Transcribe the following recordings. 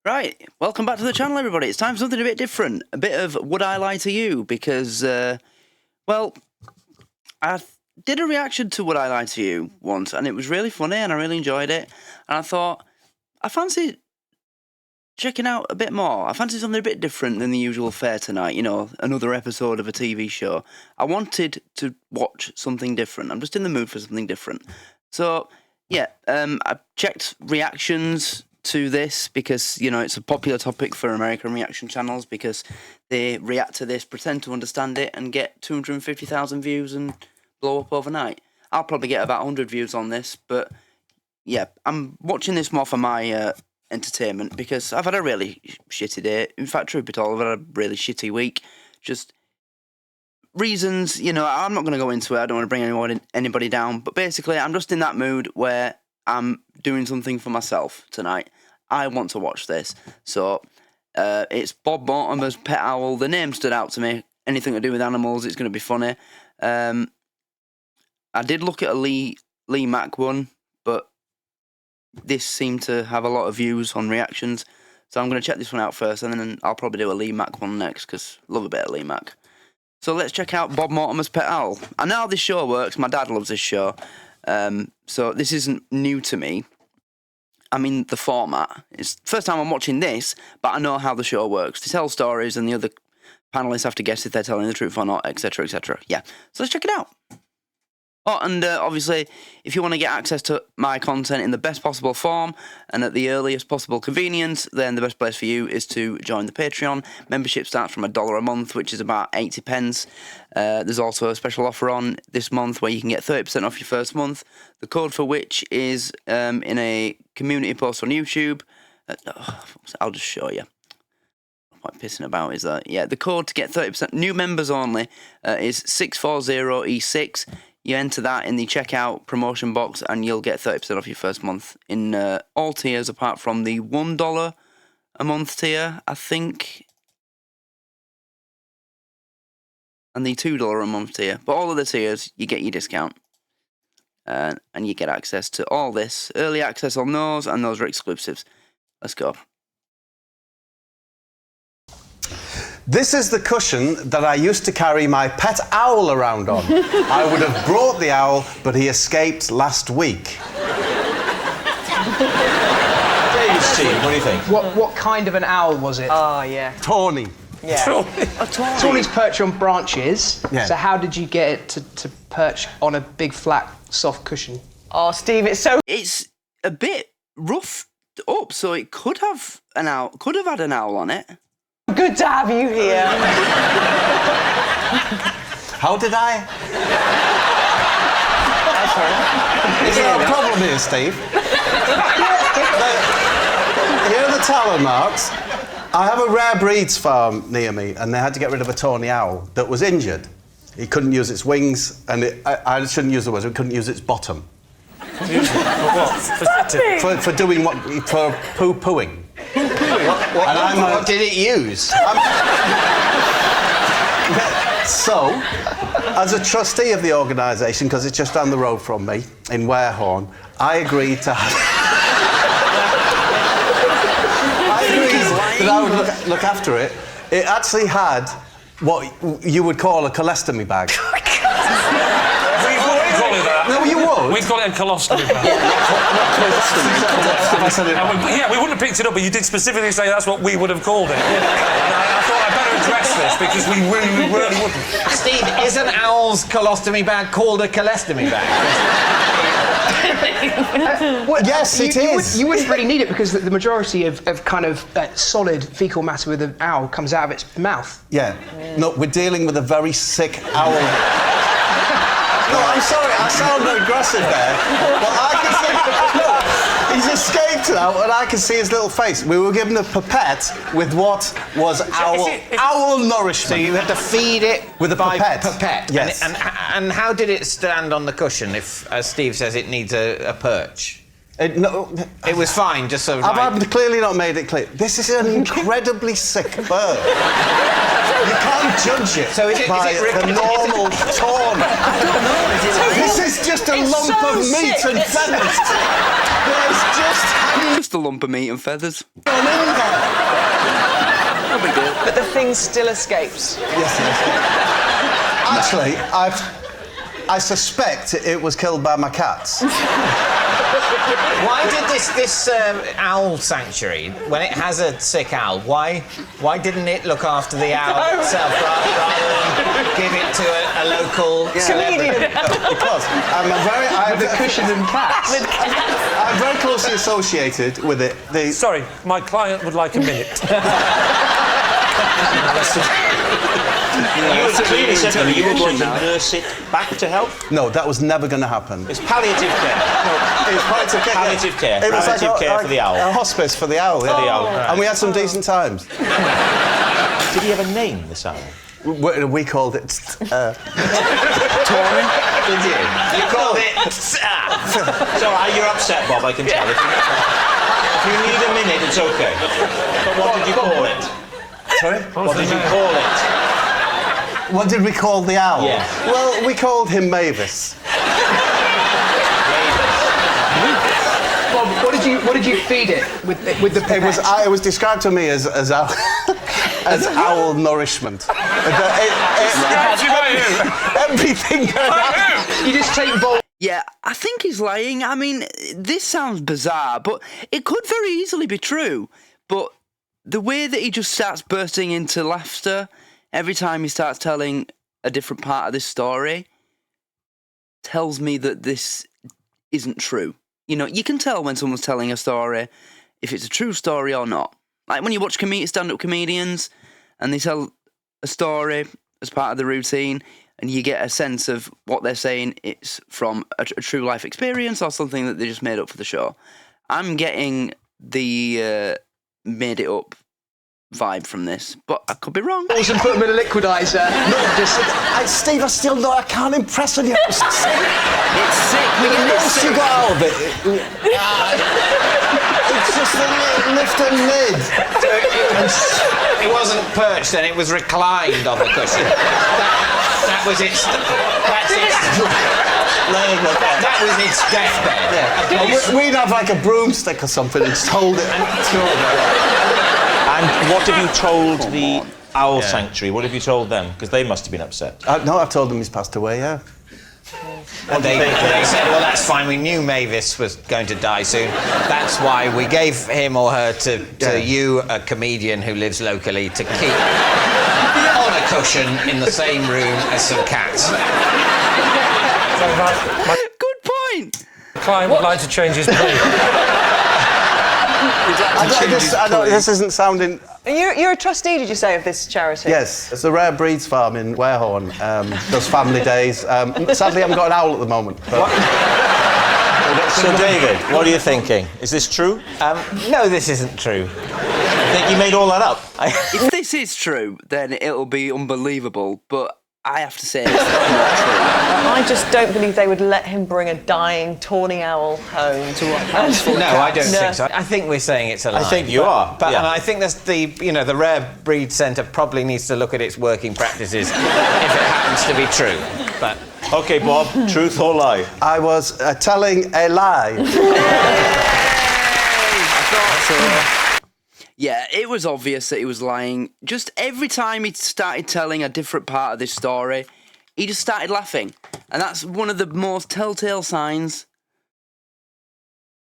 Right, welcome back to the channel, everybody. It's time for something a bit different. A bit of Would I Lie to You? Because, well, I did a reaction to Would I Lie to You once, and it was really funny, and I really enjoyed it. And I thought, I fancy checking out a bit more. I fancy something a bit different than the usual fare tonight, you know, another episode of a TV show. I wanted to watch something different. I'm just in the mood for something different. So, yeah, I checked reactions to this because, you know, it's a popular topic for American reaction channels because they react to this, pretend to understand it, and get 250,000 views and blow up overnight. I'll probably get about 100 views on this, but yeah, I'm watching this more for my entertainment because I've had a really shitty day. In fact, truth be told, I've had a really shitty week. Just reasons, you know, I'm not going to go into it. I don't want to bring anybody down, but basically, I'm just in that mood where I'm doing something for myself tonight. I want to watch this. So, it's Bob Mortimer's Pet Owl. The name stood out to me. Anything to do with animals, it's going to be funny. I did look at a Lee Mack one, but this seemed to have a lot of views on reactions. So I'm going to check this one out first, and then I'll probably do a Lee Mack one next, because I love a bit of Lee Mack. So let's check out Bob Mortimer's Pet Owl. I know how this show works. My dad loves this show. So this isn't new to me. I mean, the format. It's the first time I'm watching this, but I know how the show works. They tell stories, and the other panellists have to guess if they're telling the truth or not, etc., etc. Yeah, so let's check it out. Oh, and obviously, if you want to get access to my content in the best possible form and at the earliest possible convenience, then the best place for you is to join the Patreon. Membership starts from $1 a month, which is about 80 pence. There's also a special offer on this month where you can get 30% off your first month, the code for which is in a community post on YouTube. I'll just show you. What I'm pissing about is that, yeah, the code to get 30%, new members only, is 640E6. You enter that in the checkout promotion box and you'll get 30% off your first month in all tiers apart from the $1 a month tier, I think, and the $2 a month tier. But all of the tiers, you get your discount. And you get access to all this. Early access on those, and those are exclusives. Let's go. This is the cushion that I used to carry my pet owl around on. I would have brought the owl, but he escaped last week. David, Steve, what do you think? What kind of an owl was it? Oh, yeah. Tawny. Yeah. Tawny's perch on branches. Yeah. So how did you get it to perch on a big, flat, soft cushion? Oh, Steve, it's so... It's a bit roughed up, so it could have an owl. Could have had an owl on it. good to have you here. How did I? That's right. Is there a problem here, Steve? Here are the talon marks. I have a rare breeds farm near me, and they had to get rid of a tawny owl that was injured. He couldn't use its wings, and I shouldn't use the words, it couldn't use its bottom. For what? For doing what? For poo-pooing. What did it use? So, as a trustee of the organisation, because it's just down the road from me, in Warehorn, I agreed to have... that I would look after it. It actually had what you would call a colostomy bag. We wouldn't call it that. No, you would. We'd call it a colostomy bag. Yeah, we wouldn't have picked it up, but you did specifically say that's what we would have called it. And I thought I'd better address this because we really wouldn't. Steve, is an owl's colostomy bag called a colostomy bag? Yes, it is. You wouldn't really need it because the majority of kind of solid fecal matter with an owl comes out of its mouth. Yeah. No, we're dealing with a very sick owl. No, I'm sorry, I sound aggressive there, but I can see... No, he's escaped now, and I can see his little face. We were given a pipette with what was owl nourishment. So you had to feed it with a pipette. Pipette. Yes. And how did it stand on the cushion if, as Steve says, it needs a perch? It was fine, just sort of I've clearly not made it clear. This is an incredibly sick bird. You can't judge it, by the normal tone. This is just a lump of meat and feathers. There's just Just a lump of meat and feathers. Gone in there. No big deal. But the thing still escapes. Yes. Actually, I suspect it was killed by my cats. Why did this owl sanctuary, when it has a sick owl, why didn't it look after the owl itself rather than give it to a local celebrity? Because I'm The cushion and cats. I'm very closely associated with it. Sorry, my client would like a minute. You clearly said that you were going to nurse it back to health. No, that was never going to happen. It's palliative care. It's palliative care. Palliative care. It was Palliative care like for the owl. a hospice for the owl. Yeah. For the owl. And we had some decent times. Did he have a name, this owl? We called it. Did you? You called it. It's all right, you're upset, Bob, I can tell. If you need a minute, it's okay. But what did you call it? Sorry? What did you call it? What did we call the owl? Yeah. Well, we called him Mavis. Bob, what did you feed it with the It was described to me as owl nourishment. Everything. You just take bowl. Yeah, I think he's lying. I mean, this sounds bizarre, but it could very easily be true. But the way that he just starts bursting into laughter every time he starts telling a different part of this story tells me that this isn't true. You know, you can tell when someone's telling a story if it's a true story or not. Like when you watch stand-up comedians and they tell a story as part of the routine and you get a sense of what they're saying, it's from a true life experience or something that they just made up for the show. I'm getting the made it up vibe from this, but I could be wrong. And put them in a liquidizer. Steve, I can't impress on you. It's sick. We What get it else you sick. got out of it? It's just a lift and lid. It wasn't perched and it was reclined on the cushion. That was its. That's its. That was its deathbed. Yeah. We'd have like a broomstick or something and just hold it. And what have you told the owl sanctuary? What have you told them? Because they must have been upset. No, I've told them he's passed away, yeah. And they said, well, that's fine. We knew Mavis was going to die soon. That's why we gave him or her to you, a comedian who lives locally, to keep on a cushion in the same room as some cats. Good point. Client would like to change his plea. This isn't sounding... You're a trustee, did you say, of this charity? Yes, it's a rare breeds farm in Warehorn. Does family days. Sadly, I haven't got an owl at the moment. But... So, David, what are you thinking? Is this true? No, this isn't true. I think you made all that up. If this is true, then it'll be unbelievable, but I have to say it's not true. I just don't believe they would let him bring a dying tawny owl home to what? No, I don't think so. I think we're saying it's a lie. I think you are. But yeah. and I think that's the Rare Breed Centre probably needs to look at its working practices if it happens to be true. But OK, Bob, truth or lie? I was telling a lie. I thought so. Yeah, it was obvious that he was lying. Just every time he started telling a different part of this story, he just started laughing. And that's one of the most telltale signs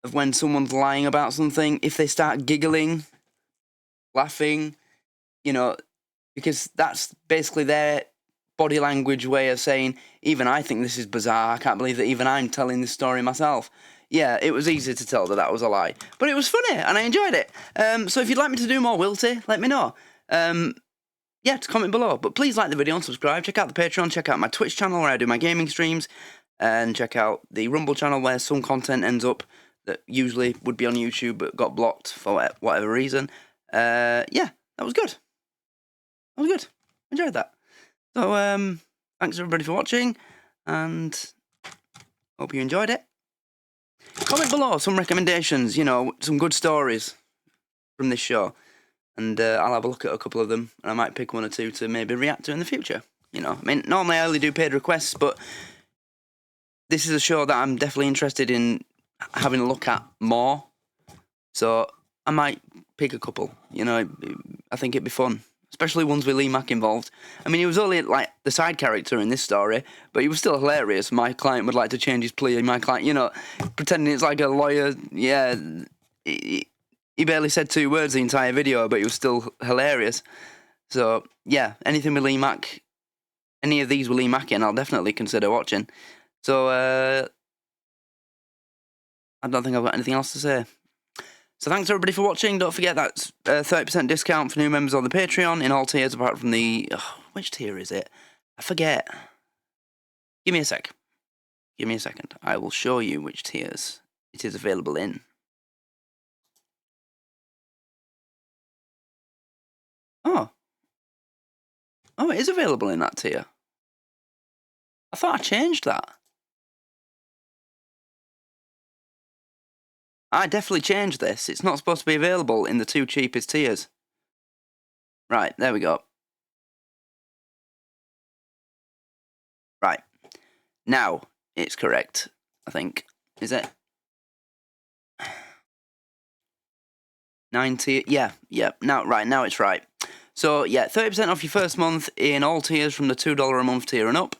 of when someone's lying about something. If they start giggling, laughing, because that's basically their body language way of saying, even I think this is bizarre. I can't believe that even I'm telling this story myself. Yeah, it was easy to tell that was a lie. But it was funny, and I enjoyed it. So if you'd like me to do more Wilty, let me know. To comment below. But please like the video and subscribe. Check out the Patreon, check out my Twitch channel where I do my gaming streams, and check out the Rumble channel where some content ends up that usually would be on YouTube but got blocked for whatever reason. That was good. That was good. Enjoyed that. So, thanks everybody for watching, and hope you enjoyed it. Comment below some recommendations, some good stories from this show. And I'll have a look at a couple of them, and I might pick one or two to maybe react to in the future. Normally I only do paid requests, but this is a show that I'm definitely interested in having a look at more. So I might pick a couple. You know, I think it'd be fun. Especially ones with Lee Mack involved. I mean, he was only like the side character in this story, but he was still hilarious. My client would like to change his plea. My client, you know, pretending it's like a lawyer. Yeah, he barely said 2 words the entire video, but he was still hilarious. So, yeah, anything with Lee Mack, any of these with Lee Mack in, I'll definitely consider watching. So, I don't think I've got anything else to say. So thanks everybody for watching. Don't forget that's 30% discount for new members on the Patreon in all tiers apart from the... which tier is it? I forget. Give me a sec. Give me a second. I will show you which tiers it is available in. Oh. Oh, it is available in that tier. I thought I changed that. I definitely changed this. It's not supposed to be available in the 2 cheapest tiers. Right, there we go. Right. Now, it's correct, I think. Is it? 90... Yeah. Now it's right. So, yeah, 30% off your first month in all tiers from the $2 a month tier and up.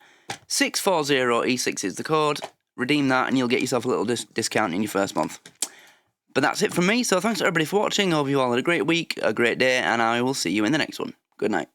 640E6 is the code. Redeem that and you'll get yourself a little discount in your first month. But that's it from me, so thanks everybody for watching. I hope you all had a great week, a great day, and I will see you in the next one. Good night.